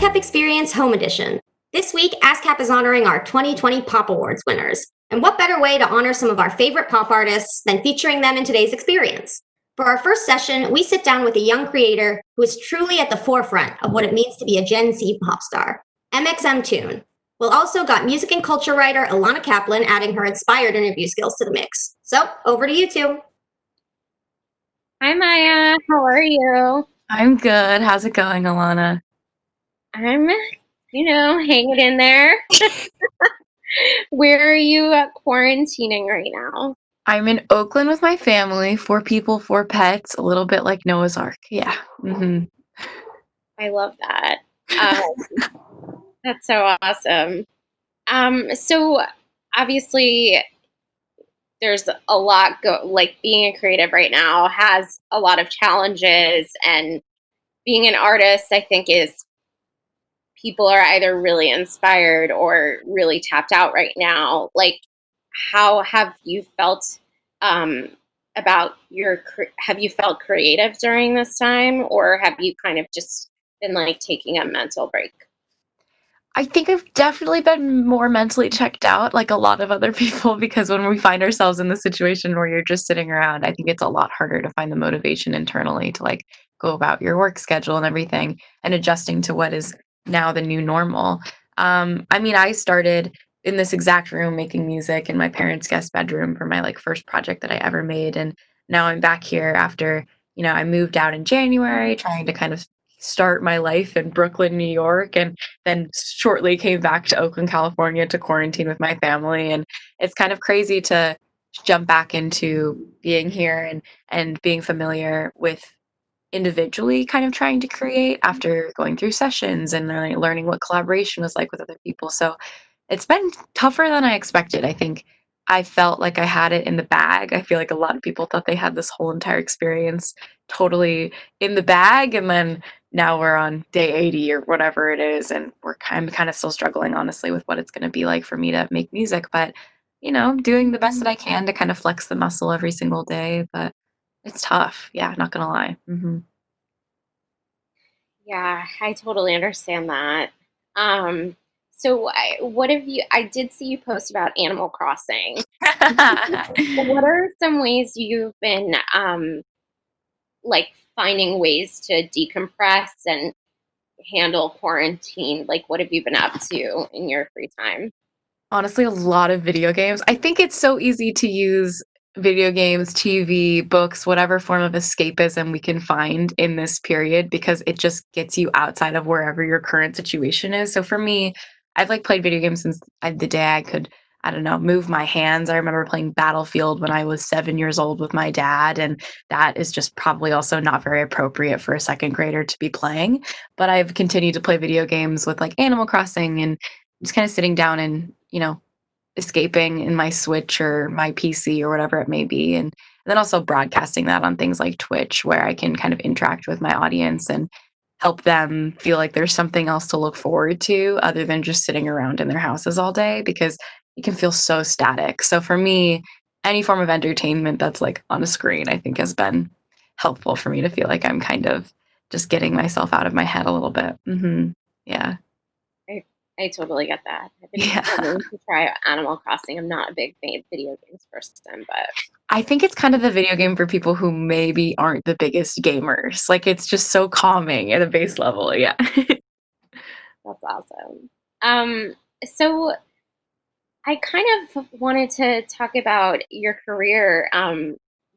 ASCAP Experience Home Edition. This week, ASCAP is honoring our 2020 Pop Awards winners. And what better way to honor some of our favorite pop artists than featuring them in today's experience? For our first session, we sit down with a young creator who is truly at the forefront of what it means to be a Gen Z pop star, mxmtoon. We'll also got music and culture writer Ilana Kaplan adding her inspired interview skills to the mix. So, over to you two. Hi, Maia. How are you? I'm good. How's it going, Ilana? I'm, hanging in there. Where are you quarantining right now? I'm in Oakland with my family, 4 people, 4 pets, a little bit like Noah's Ark. Yeah. I love that. That's so awesome. So obviously there's a lot being a creative right now has a lot of challenges, and being an artist, I think, is people are either really inspired or really tapped out right now. Like, how have you felt about have you felt creative during this time, or have you kind of just been like taking a mental break? I think I've definitely been more mentally checked out, like a lot of other people, because when we find ourselves in the situation where you're just sitting around, I think it's a lot harder to find the motivation internally to like go about your work schedule and everything and adjusting to what is now the new normal. I started in this exact room making music in my parents' guest bedroom for my like first project that I ever made. And now I'm back here after, I moved out in January trying to kind of start my life in Brooklyn, New York, and then shortly came back to Oakland, California to quarantine with my family. And it's kind of crazy to jump back into being here and being familiar with individually kind of trying to create after going through sessions and learning what collaboration was like with other people. So it's been tougher than I expected. I think I felt like I had it in the bag. I feel like a lot of people thought they had this whole entire experience totally in the bag, and then now we're on day 80 or whatever it is, and I'm kind of still struggling, honestly, with what it's going to be like for me to make music. But, doing the best that I can to kind of flex the muscle every single day. But it's tough. Yeah, not going to lie. Yeah, I totally understand that. What have you? I did see you post about Animal Crossing. What are some ways you've been like finding ways to decompress and handle quarantine? Like, what have you been up to in your free time? Honestly, a lot of video games. I think it's so easy to use video games, TV, books, whatever form of escapism we can find in this period because it just gets you outside of wherever your current situation is. So for me, I've like played video games since the day I could, I don't know, move my hands. I remember playing Battlefield when I was 7 years old with my dad, and that is just probably also not very appropriate for a second grader to be playing. But I've continued to play video games with like Animal Crossing and just kind of sitting down and, escaping in my Switch or my PC or whatever it may be. And then also broadcasting that on things like Twitch where I can kind of interact with my audience and help them feel like there's something else to look forward to other than just sitting around in their houses all day because it can feel so static. So for me, any form of entertainment that's like on a screen, I think has been helpful for me to feel like I'm kind of just getting myself out of my head a little bit. Yeah. I totally get that. I've been Yeah. wanting to try Animal Crossing. I'm not a big video games person, but I think it's kind of the video game for people who maybe aren't the biggest gamers. Like it's just so calming at a base level. Yeah. that's awesome. So I kind of wanted to talk about your career.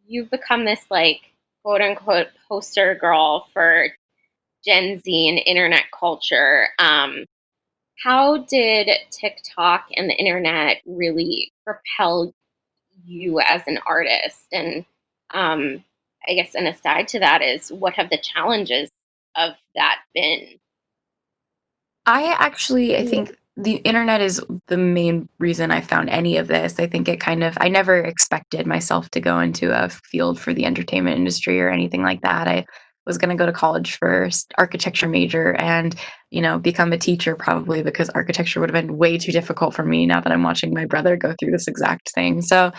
You've become this like quote unquote poster girl for Gen Z and internet culture. How did TikTok and the internet really propel you as an artist? And I guess an aside to that is, what have the challenges of that been? I think the internet is the main reason I found any of this. I think I never expected myself to go into a field for the entertainment industry or anything like that. I was going to go to college for architecture major and, become a teacher probably because architecture would have been way too difficult for me now that I'm watching my brother go through this exact thing. So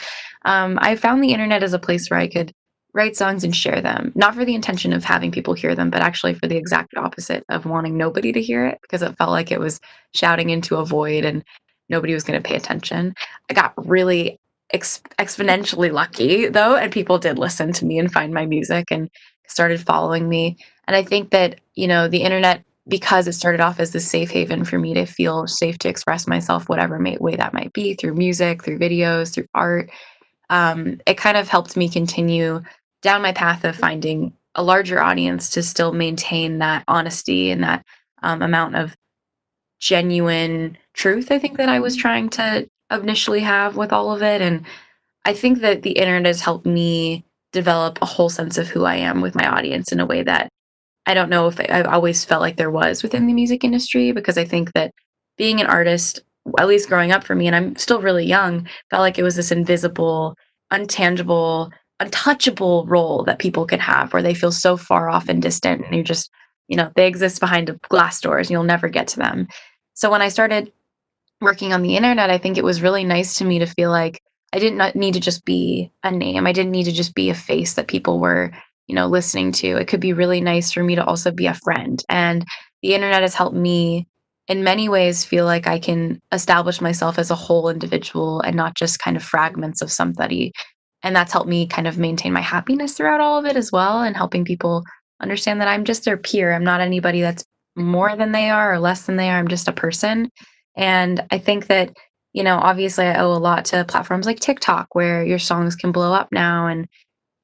I found the internet as a place where I could write songs and share them, not for the intention of having people hear them, but actually for the exact opposite of wanting nobody to hear it, because it felt like it was shouting into a void and nobody was going to pay attention. I got really exponentially lucky though, and people did listen to me and find my music and started following me. And I think that, the internet, because it started off as this safe haven for me to feel safe to express myself, whatever way that might be, through music, through videos, through art, it kind of helped me continue down my path of finding a larger audience to still maintain that honesty and that amount of genuine truth, I think, that I was trying to initially have with all of it. And I think that the internet has helped me develop a whole sense of who I am with my audience in a way that I don't know if I've always felt like there was within the music industry, because I think that being an artist, at least growing up for me, and I'm still really young, felt like it was this invisible, untangible, untouchable role that people could have where they feel so far off and distant, and you just, they exist behind glass doors and you'll never get to them. So when I started working on the internet, I think it was really nice to me to feel like I did not need to just be a name. I didn't need to just be a face that people were, listening to. It could be really nice for me to also be a friend. And the internet has helped me in many ways feel like I can establish myself as a whole individual and not just kind of fragments of somebody. And that's helped me kind of maintain my happiness throughout all of it as well, and helping people understand that I'm just their peer. I'm not anybody that's more than they are or less than they are. I'm just a person. And I think that, obviously I owe a lot to platforms like TikTok, where your songs can blow up now and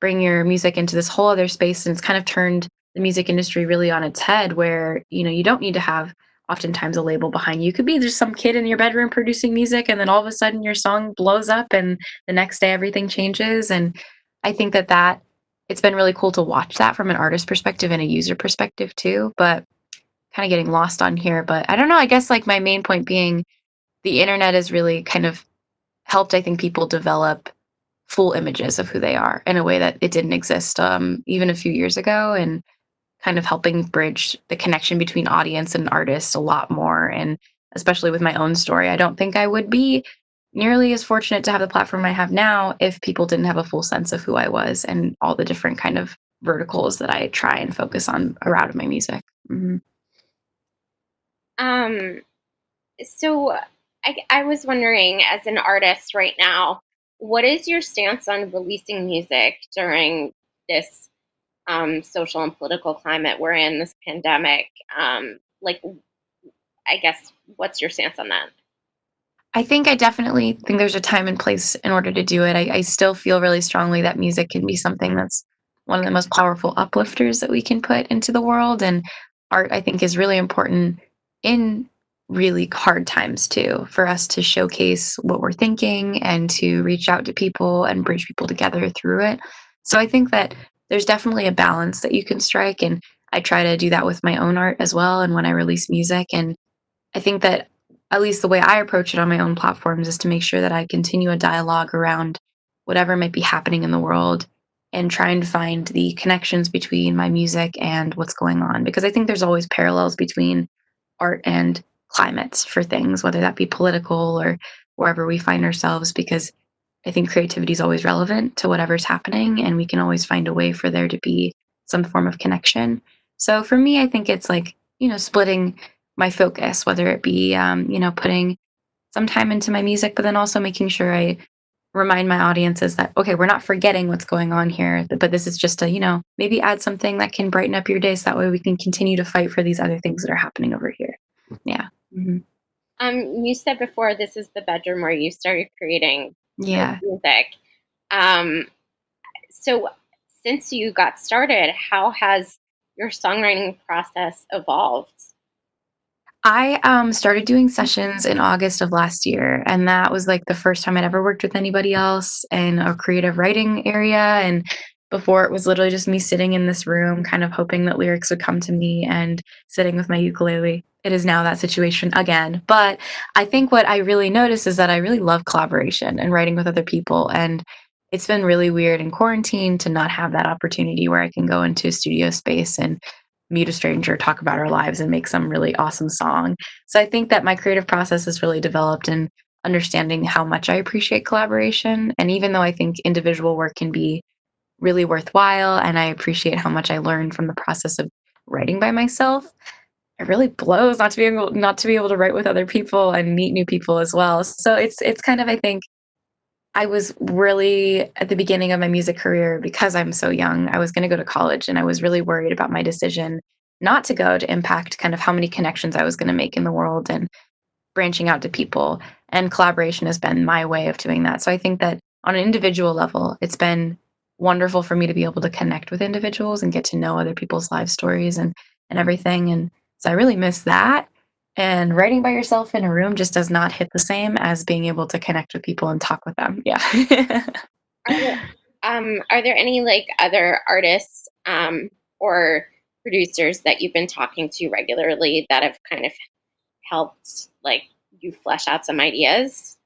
bring your music into this whole other space. And it's kind of turned the music industry really on its head, where, you don't need to have oftentimes a label behind you. You could be just some kid in your bedroom producing music, and then all of a sudden your song blows up and the next day everything changes. And I think that it's been really cool to watch that from an artist perspective and a user perspective too. But kind of getting lost on here. But I don't know, I guess like my main point being the internet has really kind of helped, I think, people develop full images of who they are in a way that it didn't exist even a few years ago, and kind of helping bridge the connection between audience and artist a lot more. And especially with my own story, I don't think I would be nearly as fortunate to have the platform I have now if people didn't have a full sense of who I was and all the different kind of verticals that I try and focus on around my music. Mm-hmm. Um, so I was wondering, as an artist right now, what is your stance on releasing music during this social and political climate we're in, this pandemic? Like, I guess, what's your stance on that? I think I definitely think there's a time and place in order to do it. I still feel really strongly that music can be something that's one of the most powerful uplifters that we can put into the world. And art, I think, is really important in really hard times too, for us to showcase what we're thinking and to reach out to people and bridge people together through it. So I think that there's definitely a balance that you can strike. And I try to do that with my own art as well, and when I release music. And I think that at least the way I approach it on my own platforms is to make sure that I continue a dialogue around whatever might be happening in the world, and trying to find the connections between my music and what's going on. Because I think there's always parallels between art and climates for things, whether that be political or wherever we find ourselves, because I think creativity is always relevant to whatever's happening, and we can always find a way for there to be some form of connection. So for me, I think it's like, splitting my focus, whether it be, putting some time into my music, but then also making sure I remind my audiences that, okay, we're not forgetting what's going on here, but this is just a, maybe add something that can brighten up your day, so that way we can continue to fight for these other things that are happening over here. Yeah. Mm-hmm. You said before this is the bedroom where you started creating Yeah. music. So since you got started, how has your songwriting process evolved? I started doing sessions in August of last year, and that was like the first time I'd ever worked with anybody else in a creative writing area. And before, it was literally just me sitting in this room, kind of hoping that lyrics would come to me and sitting with my ukulele. It is now that situation again. But I think what I really noticed is that I really love collaboration and writing with other people. And it's been really weird in quarantine to not have that opportunity where I can go into a studio space and meet a stranger, talk about our lives, and make some really awesome song. So I think that my creative process has really developed in understanding how much I appreciate collaboration. And even though I think individual work can be really worthwhile, and I appreciate how much I learned from the process of writing by myself. It really blows not to be able to write with other people and meet new people as well. So it's kind of, I think, I was really at the beginning of my music career, because I'm so young, I was going to go to college and I was really worried about my decision not to go, to impact kind of how many connections I was going to make in the world and branching out to people. And collaboration has been my way of doing that. So I think that on an individual level, it's been wonderful for me to be able to connect with individuals and get to know other people's life stories and everything. And so I really miss that. And writing by yourself in a room just does not hit the same as being able to connect with people and talk with them. Yeah. Are are there any like other artists or producers that you've been talking to regularly that have kind of helped like you flesh out some ideas?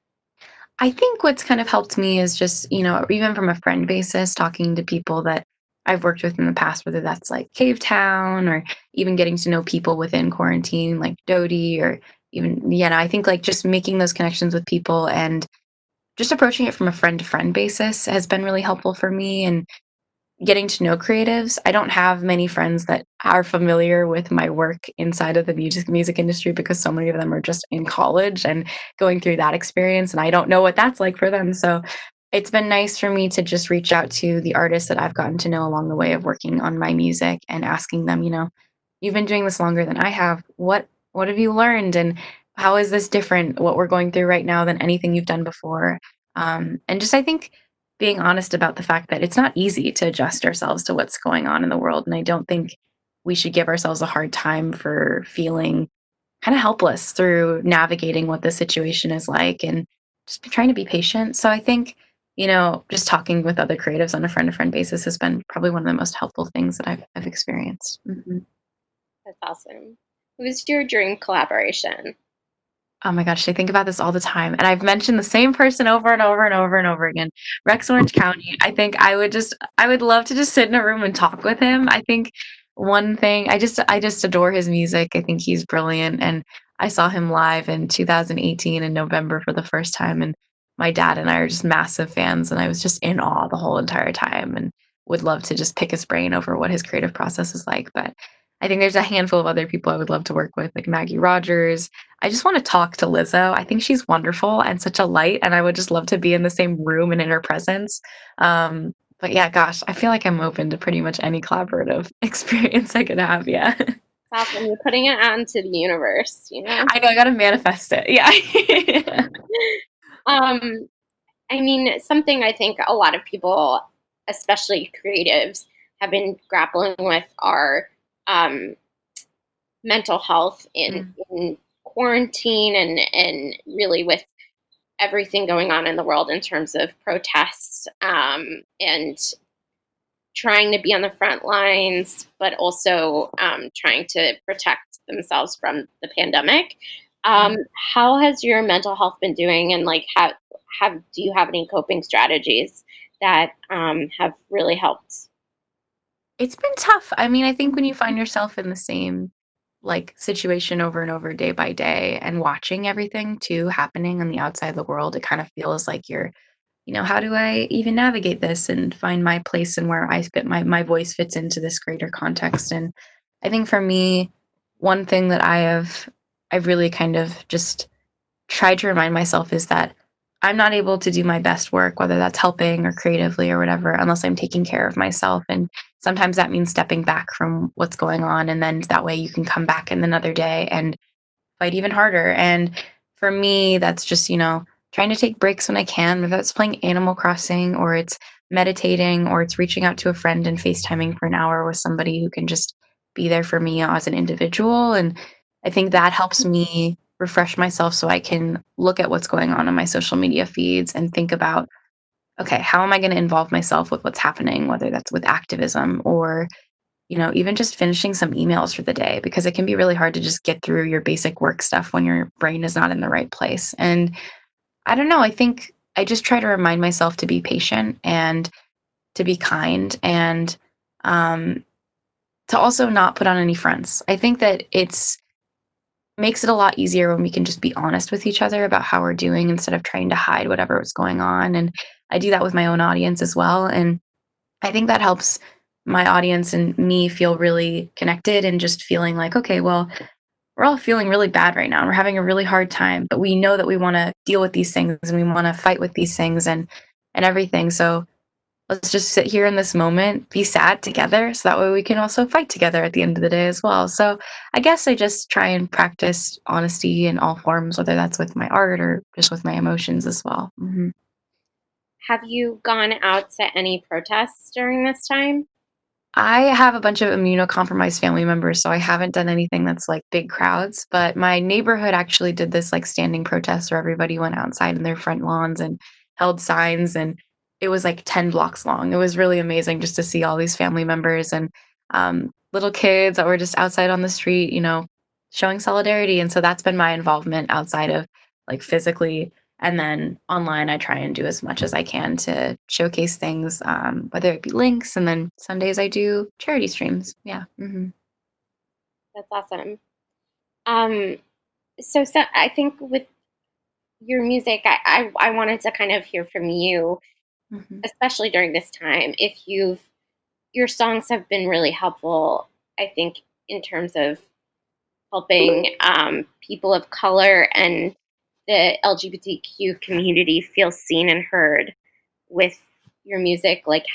I think what's kind of helped me is just, even from a friend basis, talking to people that I've worked with in the past, whether that's like Cave Town or even getting to know people within quarantine, like Dodie, or even, I think like just making those connections with people and just approaching it from a friend to friend basis has been really helpful for me. And getting to know creatives. I don't have many friends that are familiar with my work inside of the music industry, because so many of them are just in college and going through that experience, and I don't know what that's like for them. So it's been nice for me to just reach out to the artists that I've gotten to know along the way of working on my music and asking them, you've been doing this longer than I have. What have you learned, and how is this different, what we're going through right now, than anything you've done before? And just, I think, being honest about the fact that it's not easy to adjust ourselves to what's going on in the world. And I don't think we should give ourselves a hard time for feeling kind of helpless through navigating what the situation is like, and just trying to be patient. So I think, just talking with other creatives on a friend to friend basis has been probably one of the most helpful things that I've experienced. That's awesome. Who's your dream collaboration? Oh my gosh, I think about this all the time. And I've mentioned the same person over and over and over and over again. Rex Orange County. I think I would love to just sit in a room and talk with him. I think one thing, I just adore his music. I think he's brilliant. And I saw him live in 2018 in November for the first time. And my dad and I are just massive fans. And I was just in awe the whole entire time, and would love to just pick his brain over what his creative process is like. But I think there's a handful of other people I would love to work with, like Maggie Rogers. I just want to talk to Lizzo. I think she's wonderful and such a light, and I would just love to be in the same room and in her presence. But yeah, gosh, I feel like I'm open to pretty much any collaborative experience I could have. Yeah. Awesome. You're putting it out into the universe, you know? I know, I gotta manifest it. Yeah. Um, I mean, something I think a lot of people, especially creatives, have been grappling with are um, mental health in quarantine and really with everything going on in the world in terms of protests and trying to be on the front lines, but also trying to protect themselves from the pandemic. How has your mental health been doing, and like, have do you have any coping strategies that have really helped? It's been tough. I mean, I think when you find yourself in the same like situation over and over day by day, and watching everything too happening on the outside of the world, it kind of feels like you're, how do I even navigate this and find my place and where I fit, my voice fits into this greater context. And I think for me, one thing that I've really kind of just tried to remind myself is that I'm not able to do my best work, whether that's helping or creatively or whatever, unless I'm taking care of myself. And sometimes that means stepping back from what's going on. And then that way you can come back in another day and fight even harder. And for me, that's just, trying to take breaks when I can, whether it's playing Animal Crossing, or it's meditating, or it's reaching out to a friend and FaceTiming for an hour with somebody who can just be there for me as an individual. And I think that helps me refresh myself so I can look at what's going on my social media feeds and think about, okay, how am I going to involve myself with what's happening, whether that's with activism or, even just finishing some emails for the day, because it can be really hard to just get through your basic work stuff when your brain is not in the right place. And I don't know, I think I just try to remind myself to be patient and to be kind, and um, to also not put on any fronts. I think that it's makes it a lot easier when we can just be honest with each other about how we're doing, instead of trying to hide whatever is going on. And I do that with my own audience as well. And I think that helps my audience and me feel really connected and just feeling like, okay, well, we're all feeling really bad right now and we're having a really hard time, but we know that we want to deal with these things and we want to fight with these things and everything. So let's just sit here in this moment, be sad together, so that way we can also fight together at the end of the day as well. So I guess I just try and practice honesty in all forms, whether that's with my art or just with my emotions as well. Have you gone out to any protests during this time? I have a bunch of immunocompromised family members, so I haven't done anything that's like big crowds. But my neighborhood actually did this like standing protest where everybody went outside in their front lawns and held signs, and it was like 10 blocks long. It was really amazing just to see all these family members and little kids that were just outside on the street, showing solidarity. And so that's been my involvement outside of like physically, and then online, I try and do as much as I can to showcase things, whether it be links, and then Sundays I do charity streams. Yeah. That's awesome. Um, so I think with your music, I wanted to kind of hear from you, hmm especially during this time, if your songs have been really helpful, I think, in terms of helping people of color and the LGBTQ community feel seen and heard with your music. Like,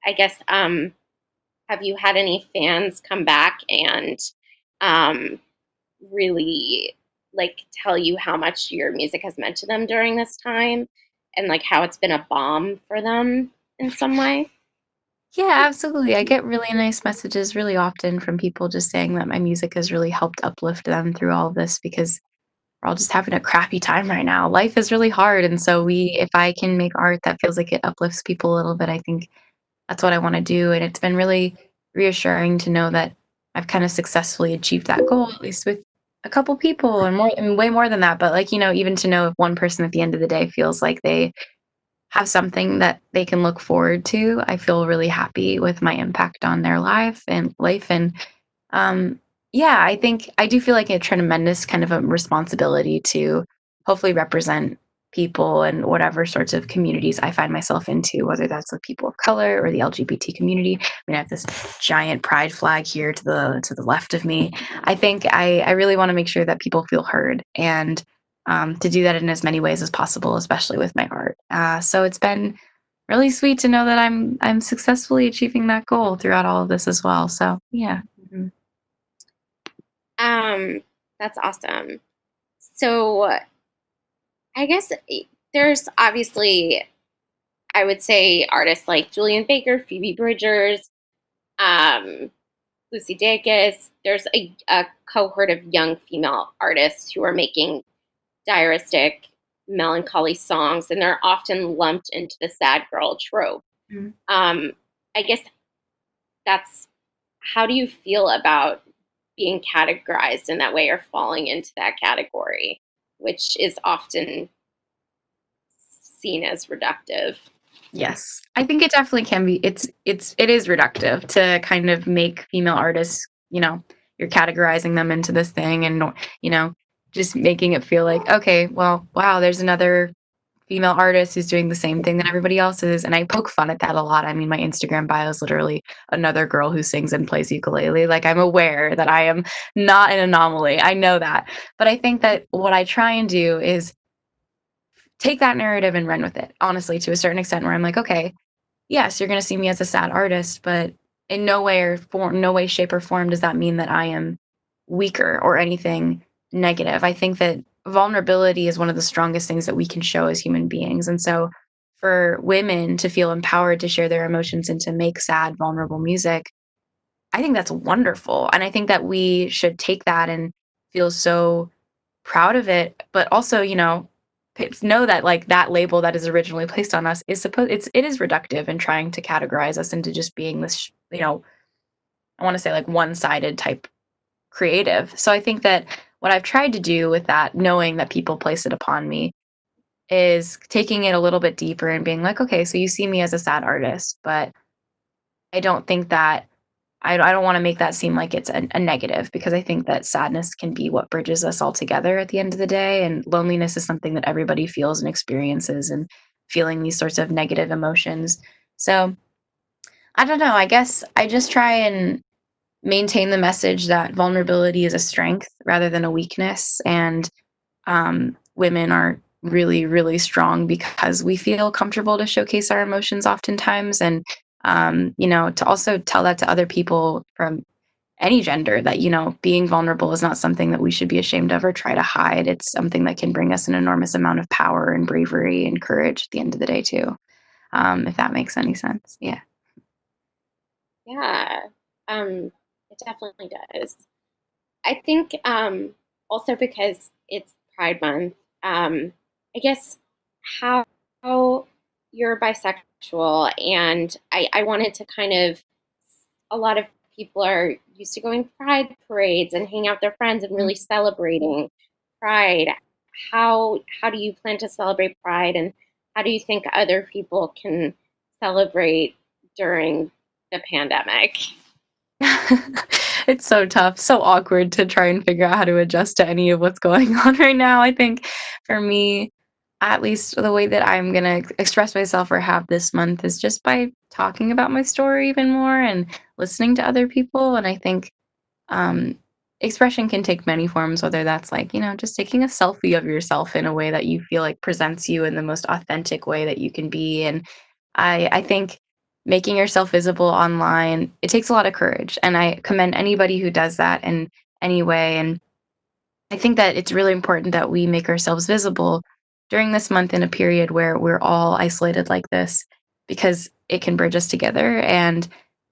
I guess, have you had any fans come back and um, really like tell you how much your music has meant to them during this time and like how it's been a balm for them in some way? Yeah, absolutely. I get really nice messages really often from people just saying that my music has really helped uplift them through all of this because we're all just having a crappy time right now. Life is really hard. And so if I can make art that feels like it uplifts people a little bit, I think that's what I want to do. And it's been really reassuring to know that I've kind of successfully achieved that goal, at least with a couple people and more and way more than that. But like, even to know if one person at the end of the day feels like they have something that they can look forward to, I feel really happy with my impact on their life. And um, yeah, I think I do feel like a tremendous kind of a responsibility to hopefully represent people and whatever sorts of communities I find myself into, whether that's the people of color or the LGBT community. I mean, I have this giant pride flag here to the left of me. I think I really want to make sure that people feel heard and to do that in as many ways as possible, especially with my art. So it's been really sweet to know that I'm successfully achieving that goal throughout all of this as well. So yeah. Um, that's awesome. So I guess there's obviously, I would say, artists like Julian Baker, Phoebe Bridgers, um, Lucy Dacus. There's a cohort of young female artists who are making diaristic, melancholy songs, and they're often lumped into the sad girl trope. Mhm. I guess that's how do you feel about being categorized in that way or falling into that category, which is often seen as reductive? Yes. I think it definitely can be. It is reductive to kind of make female artists, you're categorizing them into this thing and you know, just making it feel like, okay, well, wow, there's another female artist who's doing the same thing that everybody else is. And I poke fun at that a lot. I mean, my Instagram bio is literally another girl who sings and plays ukulele. Like I'm aware that I am not an anomaly. I know that. But I think that what I try and do is take that narrative and run with it, honestly, to a certain extent where I'm like, okay, yes, you're going to see me as a sad artist, but in no way, shape, or form does that mean that I am weaker or anything negative. I think that vulnerability is one of the strongest things that we can show as human beings. And so for women to feel empowered to share their emotions and to make sad, vulnerable music, I think that's wonderful. And I think that we should take that and feel so proud of it, but also, know that like that label that is originally placed on us it is reductive and trying to categorize us into just being this, I want to say like one-sided type creative. So I think that what I've tried to do with that, knowing that people place it upon me, is taking it a little bit deeper and being like, okay, so you see me as a sad artist, but I don't think that I don't want to make that seem like it's a negative because I think that sadness can be what bridges us all together at the end of the day. And loneliness is something that everybody feels and experiences, and feeling these sorts of negative emotions. So I don't know. I guess I just try and maintain the message that vulnerability is a strength rather than a weakness. And women are really, really strong because we feel comfortable to showcase our emotions oftentimes. And, to also tell that to other people from any gender that, being vulnerable is not something that we should be ashamed of or try to hide. It's something that can bring us an enormous amount of power and bravery and courage at the end of the day, too. If that makes any sense. Yeah. Yeah, it definitely does. I think also because it's Pride Month, I guess how, how you're bisexual, and I wanted to kind of, a lot of people are used to going Pride parades and hanging out with their friends and really celebrating Pride. How do you plan to celebrate Pride, and how do you think other people can celebrate during the pandemic? It's so tough, so awkward to try and figure out how to adjust to any of what's going on right now. I think for me, at least the way that I'm gonna express myself or have this month is just by talking about my story even more and listening to other people. And I think um, expression can take many forms, whether that's like, just taking a selfie of yourself in a way that you feel like presents you in the most authentic way that you can be. And I think making yourself visible online, it takes a lot of courage. And I commend anybody who does that in any way. And I think that it's really important that we make ourselves visible during this month in a period where we're all isolated like this because it can bridge us together. And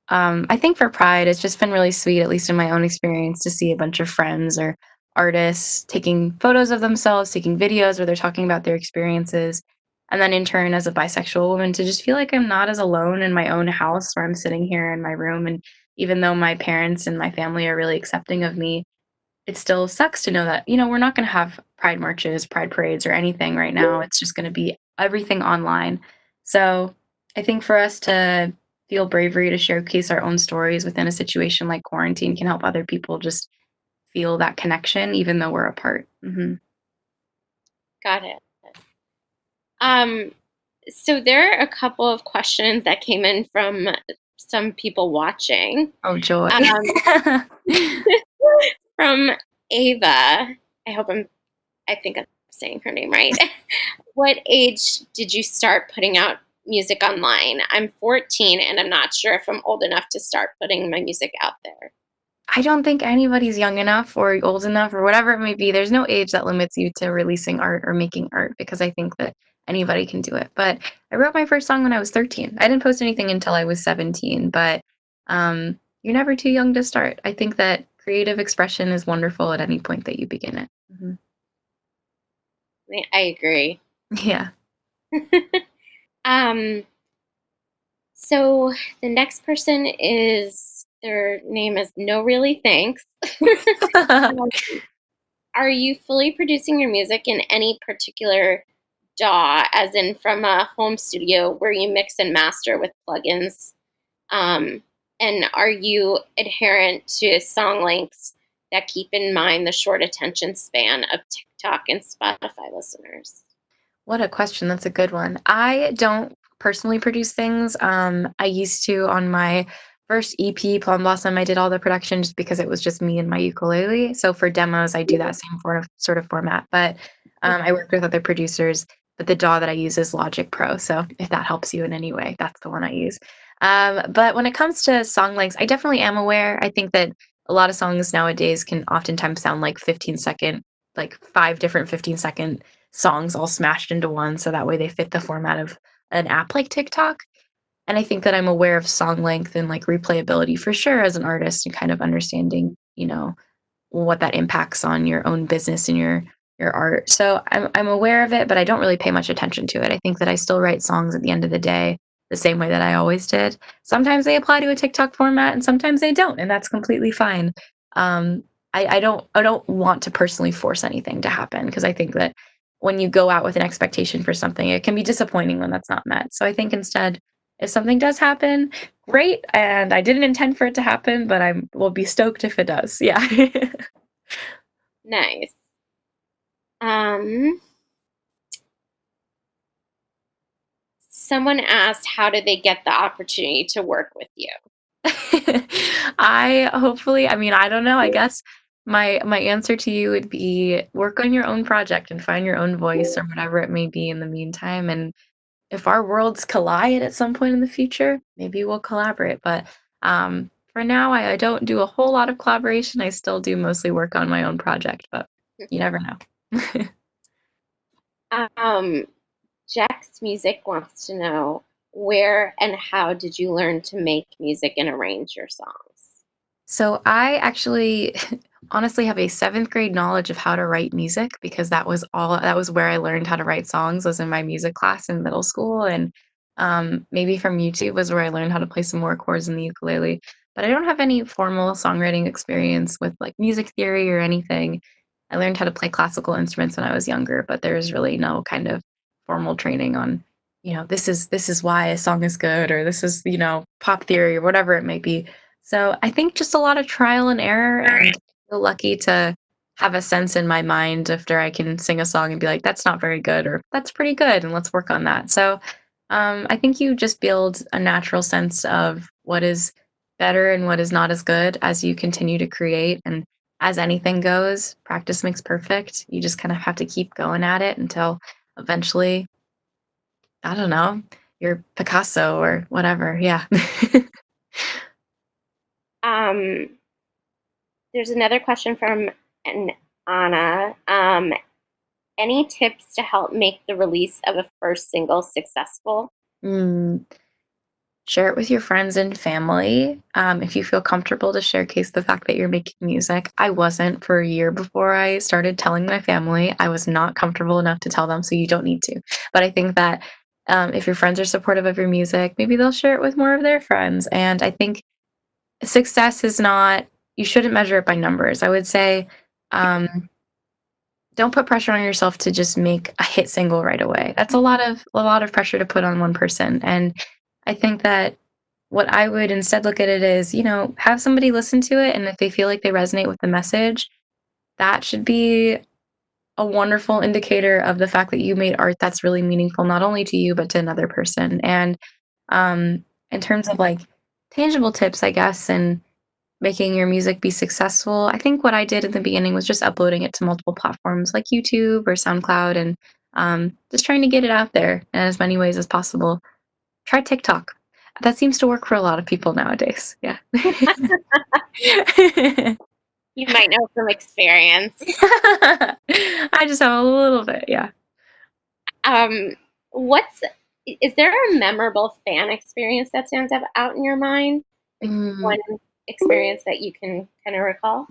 I think for Pride, it's just been really sweet, at least in my own experience, to see a bunch of friends or artists taking photos of themselves, taking videos where they're talking about their experiences. And then in turn, as a bisexual woman, to just feel like I'm not as alone in my own house where I'm sitting here in my room. And even though my parents and my family are really accepting of me, it still sucks to know that, we're not going to have pride marches, pride parades, or anything right now. It's just going to be everything online. So I think for us to feel bravery to showcase our own stories within a situation like quarantine can help other people just feel that connection, even though we're apart. Got it. Um, so there are a couple of questions that came in from some people watching. Oh, joy. From Ava, I think I'm saying her name right. What age did you start putting out music online? I'm 14 and I'm not sure if I'm old enough to start putting my music out there. I don't think anybody's young enough or old enough or whatever it may be. There's no age that limits you to releasing art or making art because I think that anybody can do it. But I wrote my first song when I was 13. I didn't post anything until I was 17, but you're never too young to start. I think that creative expression is wonderful at any point that you begin it. I agree. Yeah. Um, so the next person is, their name is No Really Thanks. Are you fully producing your music in any particular DAW, as in from a home studio where you mix and master with plugins? Um, and are you adherent to song lengths that keep in mind the short attention span of TikTok and Spotify listeners? What a question. That's a good one. I don't personally produce things. I used to on my first EP, Plum Blossom, I did all the production just because it was just me and my ukulele. So for demos, I do that same sort of format. But I work with other producers. But the DAW that I use is Logic Pro. So if that helps you in any way, that's the one I use. But when it comes to song lengths, I definitely am aware. I think that a lot of songs nowadays can oftentimes sound like 15-second, like 5 different 15-second songs all smashed into one so that way they fit the format of an app like TikTok. And I think that I'm aware of song length and like replayability for sure as an artist and kind of understanding, what that impacts on your own business and your art. So I'm aware of it, but I don't really pay much attention to it. I think that I still write songs at the end of the day the same way that I always did. Sometimes they apply to a TikTok format and sometimes they don't, and that's completely fine. Um, I don't want to personally force anything to happen because I think that when you go out with an expectation for something, it can be disappointing when that's not met. So I think instead, if something does happen, great, and I didn't intend for it to happen, but I will be stoked if it does. Yeah. someone asked, how did they get the opportunity to work with you? I don't know. I guess my answer to you would be work on your own project and find your own voice or whatever it may be in the meantime. And if our worlds collide at some point in the future, maybe we'll collaborate. But for now, I don't do a whole lot of collaboration. I still do mostly work on my own project, but you never know. Jack's Music wants to know, where and how did you learn to make music and arrange your songs? So I actually honestly have a seventh grade knowledge of how to write music because that was where I learned how to write songs was in my music class in middle school. And maybe from YouTube was where I learned how to play some more chords in the ukulele. But I don't have any formal songwriting experience with like music theory or anything. I learned how to play classical instruments when I was younger, but there's really no kind of formal training on, this is why a song is good or this is, pop theory or whatever it may be. So I think just a lot of trial and error, and I feel lucky to have a sense in my mind after I can sing a song and be like, that's not very good or that's pretty good and let's work on that. So I think you just build a natural sense of what is better and what is not as good as you continue to create. And as anything goes, practice makes perfect. You just kind of have to keep going at it until eventually, I don't know, you're Picasso or whatever. Yeah. Um, there's another question from Anna. Any tips to help make the release of a first single successful? Mm, Share it with your friends and family. If you feel comfortable to showcase the fact that you're making music. I wasn't for a year before I started telling my family. I was not comfortable enough to tell them, so you don't need to. But I think that if your friends are supportive of your music, maybe they'll share it with more of their friends. And I think success is not, you shouldn't measure it by numbers. I would say, don't put pressure on yourself to just make a hit single right away. That's a lot of pressure to put on one person. And I think that what I would instead look at it is, have somebody listen to it, and if they feel like they resonate with the message, that should be a wonderful indicator of the fact that you made art that's really meaningful not only to you but to another person. And in terms of like tangible tips, I guess, and making your music be successful, I think what I did in the beginning was just uploading it to multiple platforms like YouTube or SoundCloud and just trying to get it out there in as many ways as possible. Try TikTok. That seems to work for a lot of people nowadays. Yeah. You might know from experience. I just have a little bit, yeah. Um, what's is there a memorable fan experience that stands out in your mind? Like Mm, one experience that you can kind of recall?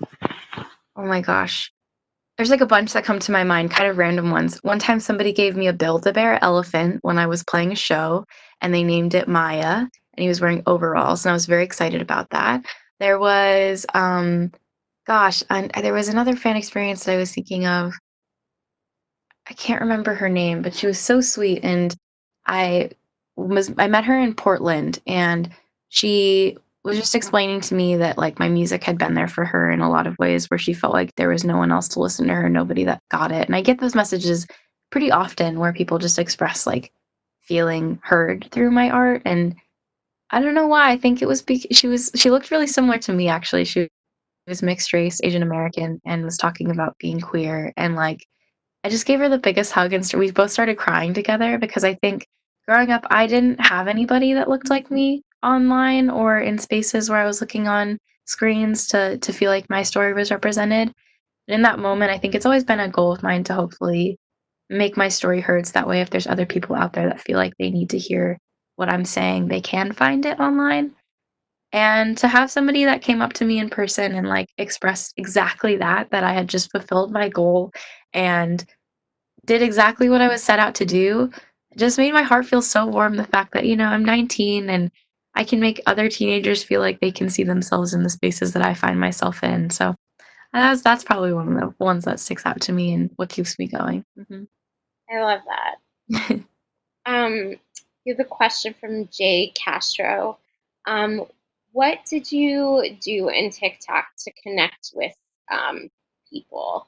oh my gosh. There's like a bunch that come to my mind, kind of random ones. One time somebody gave me a Build-A-Bear elephant when I was playing a show, and they named it Maia, and he was wearing overalls, and I was very excited about that. There was, gosh, and there was another fan experience that I was thinking of. I can't remember her name, but she was so sweet, and I I met her in Portland, and she was just explaining to me that like my music had been there for her in a lot of ways where she felt like there was no one else to listen to her, nobody that got it. And I get those messages pretty often where people just express like feeling heard through my art, and I don't know why. I think it was because she looked really similar to me actually. She was mixed race, Asian American, and was talking about being queer, and like I just gave her the biggest hug, and we both started crying together because I think growing up, I didn't have anybody that looked like me online or in spaces where I was looking on screens to feel like my story was represented. And in that moment, I think it's always been a goal of mine to hopefully make my story heard, so that way if there's other people out there that feel like they need to hear what I'm saying, they can find it online. And to have somebody that came up to me in person and, like, expressed exactly that I had just fulfilled my goal and did exactly what I was set out to do, just made my heart feel so warm, the fact that, I'm 19 and I can make other teenagers feel like they can see themselves in the spaces that I find myself in, so that's probably one of the ones that sticks out to me and what keeps me going. Mhm. I love that. Um, you have a question from Jay Castro. Um, what did you do in TikTok to connect with people?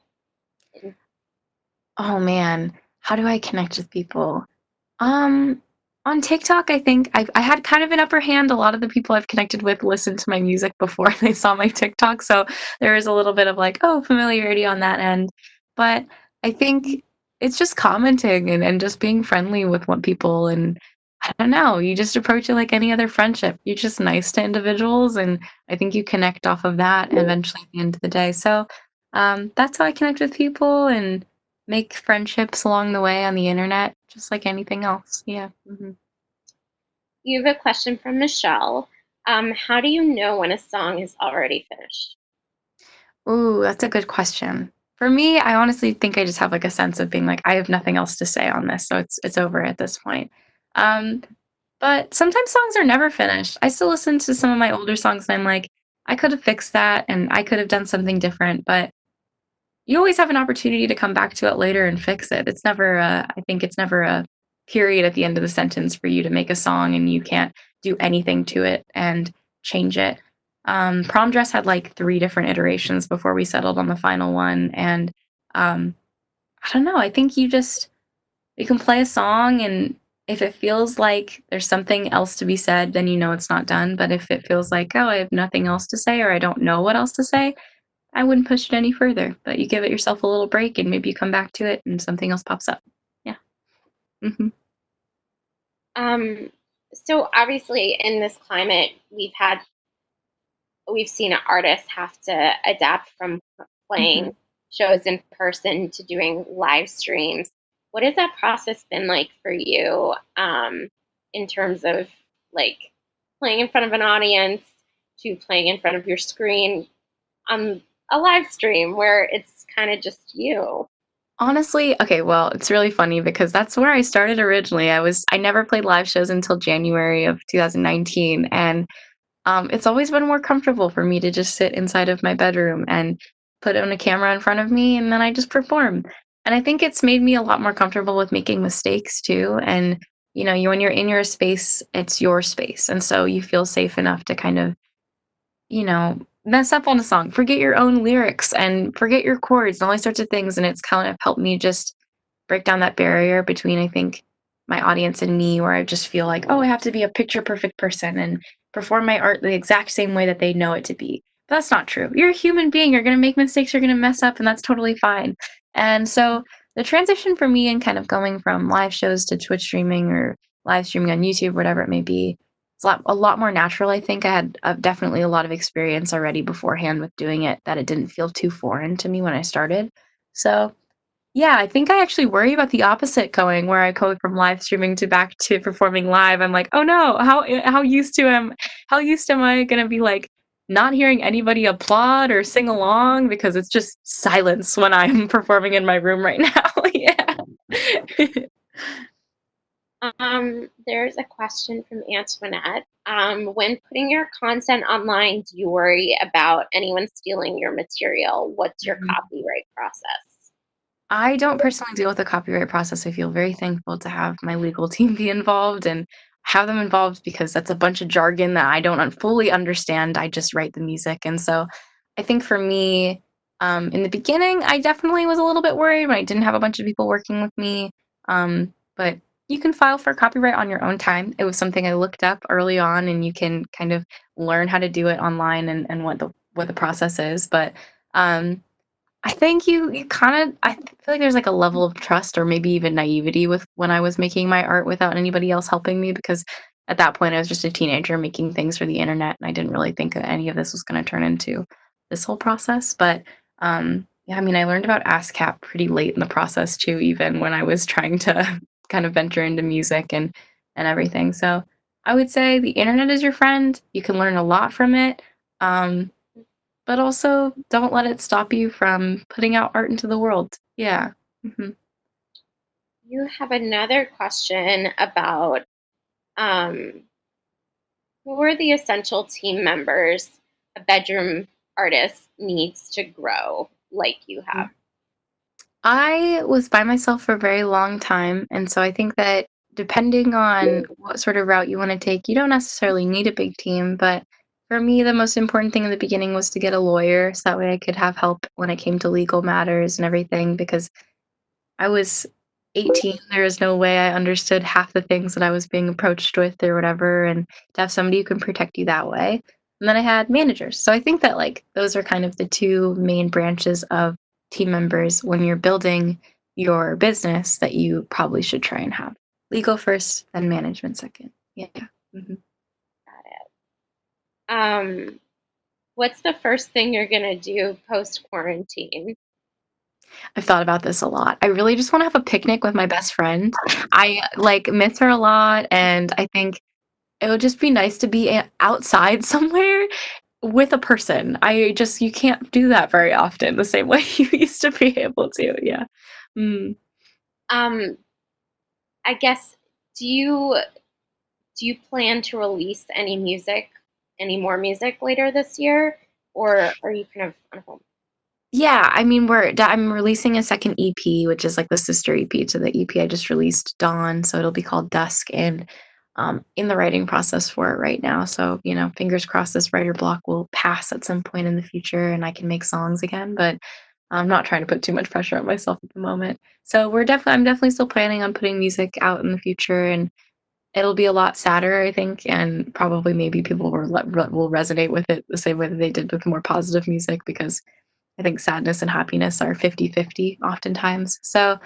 Oh, man. How do I connect with people? Um, On TikTok, I think I had kind of an upper hand. A lot of the people I've connected with listened to my music before they saw my TikTok, so there is a little bit of like, oh, familiarity on that end. But I think it's just commenting and just being friendly with what people and I don't know, you just approach it like any other friendship. You're just nice to individuals and I think you connect off of that eventually at the end of the day. So that's how I connect with people and make friendships along the way on the internet, just like anything else. Yeah. You have a question from Michelle. How do you know when a song is already finished? Ooh, that's a good question. For me, I honestly think I just have like a sense of being like, I have nothing else to say on this, so it's over at this point. Um, but sometimes songs are never finished. I still listen to some of my older songs and I'm like, I could have fixed that and I could have done something different, but you always have an opportunity to come back to it later and fix it. It's never I think it's never a period at the end of the sentence for you to make a song and you can't do anything to it and change it. Prom Dress had like 3 different iterations before we settled on the final one, and, um, I don't know, I think you can play a song, and if it feels like there's something else to be said, then you know it's not done, but if it feels like, "Oh, I have nothing else to say," or "I don't know what else to say," I wouldn't push it any further, but you give it yourself a little break and maybe you come back to it and something else pops up. Yeah. Mhm. Um, so obviously in this climate, we've seen artists have to adapt from Mhm. playing shows in person to doing live streams. What has that process been like for you, in terms of like playing in front of an audience to playing in front of your screen on a live stream where it's kind of just you? Honestly, okay, well, it's really funny because that's where I started originally. I never played live shows until January of 2019, and it's always been more comfortable for me to just sit inside of my bedroom and put on a camera in front of me and then I just perform. And I think it's made me a lot more comfortable with making mistakes too. And when you're in your space, it's your space. And so you feel safe enough to kind of mess up on a song, forget your own lyrics and forget your chords and all these sorts of things. And it's kind of helped me just break down that barrier between, I think, my audience and me, where I just feel like, oh, I have to be a picture perfect person and perform my art the exact same way that they know it to be. But that's not true. You're a human being. You're going to make mistakes. You're going to mess up, and that's totally fine. And so the transition for me and kind of going from live shows to Twitch streaming or live streaming on YouTube, whatever it may be, it's a lot more natural. I think I had definitely a lot of experience already beforehand with doing it that it didn't feel too foreign to me when I started. So yeah, I think I actually worry about the opposite going where I go from live streaming to back to performing live. I'm like, "Oh no, how used am I gonna be, like, not hearing anybody applaud or sing along because it's just silence when I'm performing in my room right now." Yeah. There's a question from Antoinette. When putting your content online, do you worry about anyone stealing your material? What's your copyright process? I don't personally deal with the copyright process. I feel very thankful to have my legal team be involved and have them involved because that's a bunch of jargon that I don't fully understand. I just write the music. And so I think for me, in the beginning, I definitely was a little bit worried when I didn't have a bunch of people working with me. But you can file for copyright on your own time. It was something I looked up early on, and you can kind of learn how to do it online and what the process is. But I think you kinda I feel like there's, like, a level of trust or maybe even naivety with when I was making my art without anybody else helping me because at that point, I was just a teenager making things for the internet, and I didn't really think that any of this was gonna turn into this whole process, but, yeah, I mean, I learned about ASCAP pretty late in the process too, even when I was trying to kind of venture into music and everything, so I would say the internet is your friend, you can learn a lot from it, um but also don't let it stop you from putting out art into the world. Yeah. Mhm. You have another question about, um, who are the essential team members a bedroom artist needs to grow like you have? I was by myself for a very long time, and so I think that depending on what sort of route you wanna take, you don't necessarily need a big team, but for me, the most important thing in the beginning was to get a lawyer, so that way I could have help when it came to legal matters and everything because I was 18, there was no way I understood half the things that I was being approached with or whatever, and to have somebody who can protect you that way. And then I had managers. So I think that like those are kind of the two main branches of team members when you're building your business that you probably should try and have. Legal first, then management second. Yeah. Mm-hmm. Got it. What's the first thing you're gonna do post-quarantine? I've thought about this a lot. I really just want to have a picnic with my best friend. I like miss her a lot, and I think it would just be nice to be outside somewhere with a person. You can't do that very often the same way you used to be able to. Yeah. Mm. Um, I guess, do you plan to release any more music later this year, or are you kind of on hold? Yeah, I mean, I'm releasing a second EP, which is like the sister EP to the EP I just released, Dawn. So it'll be called Dusk, and in the writing process for it right now. So fingers crossed, this writer block will pass at some point in the future, and I can make songs again. But I'm not trying to put too much pressure on myself at the moment. So I'm definitely still planning on putting music out in the future, and it'll be a lot sadder, I think, and probably maybe people will resonate with it the same way that they did with more positive music because I think sadness and happiness are 50-50 oftentimes. So,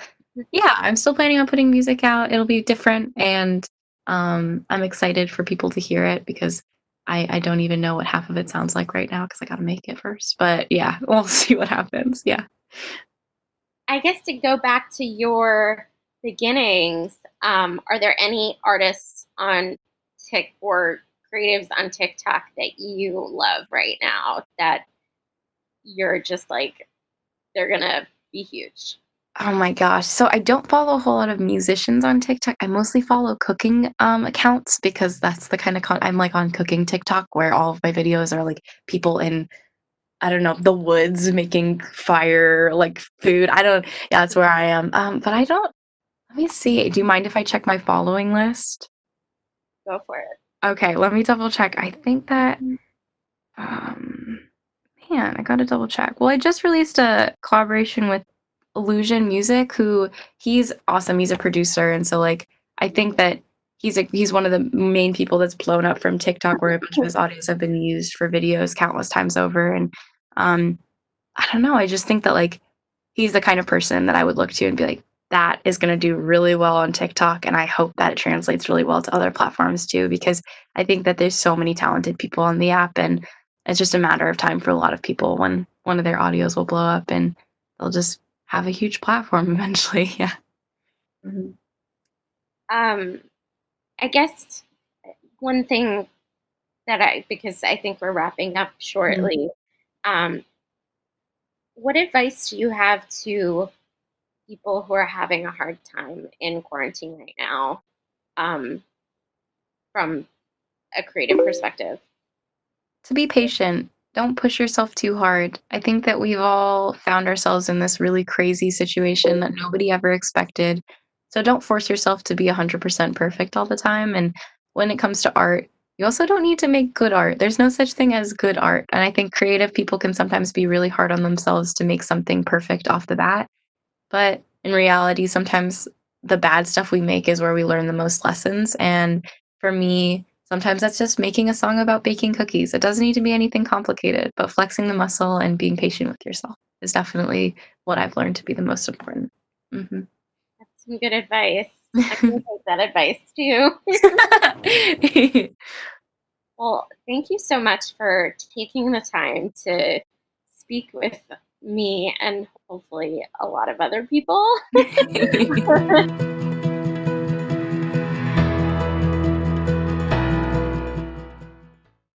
yeah, I'm still planning on putting music out. It'll be different, and I'm excited for people to hear it because I don't even know what half of it sounds like right now because I gotta make it first. But yeah, we'll see what happens. Yeah. I guess to go back to your beginnings, are there any artists on Tik or creatives on TikTok that you love right now that you're just like they're gonna be huge? Oh my gosh. So I don't follow a whole lot of musicians on TikTok. I mostly follow cooking accounts because that's the kind of I'm like on cooking TikTok where all of my videos are like people in I don't know, the woods making fire, like food. I don't, yeah, that's where I am. But I don't, let me see. Do you mind if I check my following list? Go for it. Okay, let me double check. I think that, um, man, I gotta double check. Well, I just released a collaboration with Illusion Music, he's awesome. He's a producer. And so, like, I think that he's one of the main people that's blown up from TikTok where a bunch of his audios have been used for videos countless times over. And, um, I don't know. I just think that like he's the kind of person that I would look to and be like, that is going to do really well on TikTok. And I hope that it translates really well to other platforms too, because I think that there's so many talented people on the app. And it's just a matter of time for a lot of people when one of their audios will blow up and they'll just have a huge platform eventually. Yeah. Mhm. Um, I guess one thing because I think we're wrapping up shortly, um, what advice do you have to people who are having a hard time in quarantine right now, um, from a creative perspective? To be patient. Don't push yourself too hard. I think that we've all found ourselves in this really crazy situation that nobody ever expected. So don't force yourself to be 100% perfect all the time. And when it comes to art, you also don't need to make good art. There's no such thing as good art. And I think creative people can sometimes be really hard on themselves to make something perfect off the bat. But in reality, sometimes the bad stuff we make is where we learn the most lessons. And for me, sometimes that's just making a song about baking cookies. It doesn't need to be anything complicated, but flexing the muscle and being patient with yourself is definitely what I've learned to be the most important. Mhm. That's some good advice. I'm gonna take that advice too. Well, thank you so much for taking the time to speak with me and hopefully a lot of other people.